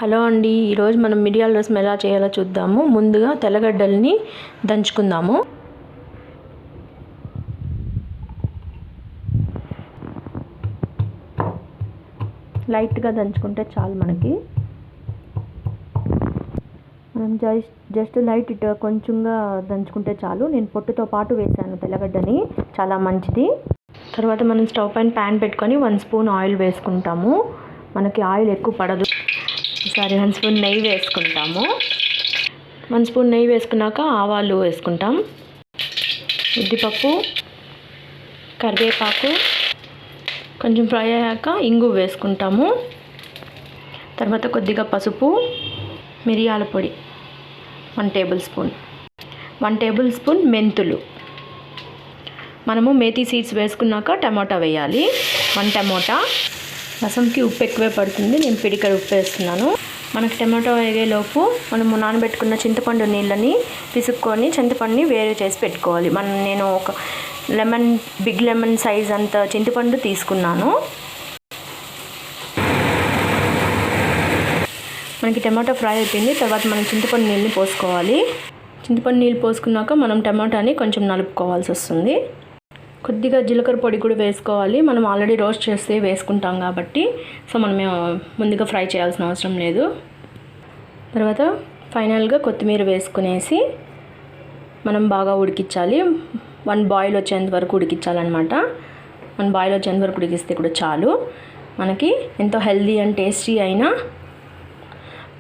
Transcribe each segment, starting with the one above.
Hello అండి, ఈరోజు మనం మిరియాల రసం ఎలా చేయాలో చూద్దాము. ముందుగా తెల్లగడ్డల్ని దంచుకుందాము. లైట్గా దంచుకుంటే చాలు. మనం జస్ట్ లైట్ కొంచెంగా దంచుకుంటే చాలు. నేను పొట్టుతో పాటు వేసాను తెల్లగడ్డని, చాలా మంచిది. తర్వాత మనం స్టవ్ పైన ప్యాన్ పెట్టుకొని 1 స్పూన్ ఆయిల్ వేసుకుంటాము. మనకి ఆయిల్ ఎక్కువ పడదు. 1 స్పూన్ నెయ్యి వేసుకుంటాము. 1 స్పూన్ నెయ్యి వేసుకున్నాక ఆవాలు వేసుకుంటాం, ఉద్దిపప్పు, కరివేపాకు, కొంచెం ఫ్రై అయ్యాక ఇంగు వేసుకుంటాము. తర్వాత కొద్దిగా పసుపు, మిరియాల పొడి 1 టేబుల్ స్పూన్, 1 టేబుల్ స్పూన్ మెంతులు. మనము మేథీ సీడ్స్ వేసుకున్నాక టమాటా వేయాలి. 1 టమాటా. రసంకి ఉప్పు ఎక్కువే పడుతుంది, నేను పిడికెడు ఉప్పు వేస్తున్నాను. మనకి టమాటో వేగేలోపు మనము నానబెట్టుకున్న చింతపండు నీళ్ళని పిసుక్కొని చింతపండుని వేరు చేసి పెట్టుకోవాలి. నేను ఒక బిగ్ లెమన్ సైజ్ అంత చింతపండు తీసుకున్నాను. మనకి టమాటో ఫ్రై అయిపోయింది. తర్వాత మనం చింతపండు నీళ్ళని పోసుకోవాలి. చింతపండు నీళ్ళు పోసుకున్నాక మనం టమాటాని కొంచెం నలుపుకోవాల్సి వస్తుంది. కొద్దిగా జీలకర్ర పొడి కూడా వేసుకోవాలి. మనం ఆల్రెడీ రోస్ట్ చేసి వేసుకుంటాం కాబట్టి మనం ముందుగా ఫ్రై చేయాల్సిన అవసరం లేదు. తర్వాత ఫైనల్గా కొత్తిమీర వేసుకునేసి మనం బాగా ఉడికించాలి. 1 బాయిల్ వచ్చేంత వరకు ఉడికించాలన్నమాట. 1 బాయిల్ వచ్చేంత వరకు ఉడికిస్తే కూడా చాలు. మనకి ఎంతో హెల్దీ అండ్ టేస్టీ అయిన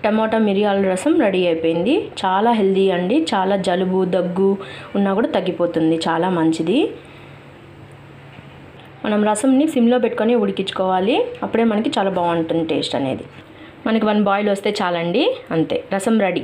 టమాటా మిరియాల రసం రెడీ అయిపోయింది. చాలా హెల్దీ అండి. చాలా జలుబు దగ్గు ఉన్నా కూడా తగ్గిపోతుంది, చాలా మంచిది. మనం రసంని సిమ్లో పెట్టుకొని ఉడికించుకోవాలి. అప్పుడే మనకి చాలా బాగుంటుంది టేస్ట్ అనేది. మనకి 1 బాయిల్ వస్తే చాలండి, అంతే, రసం రెడీ.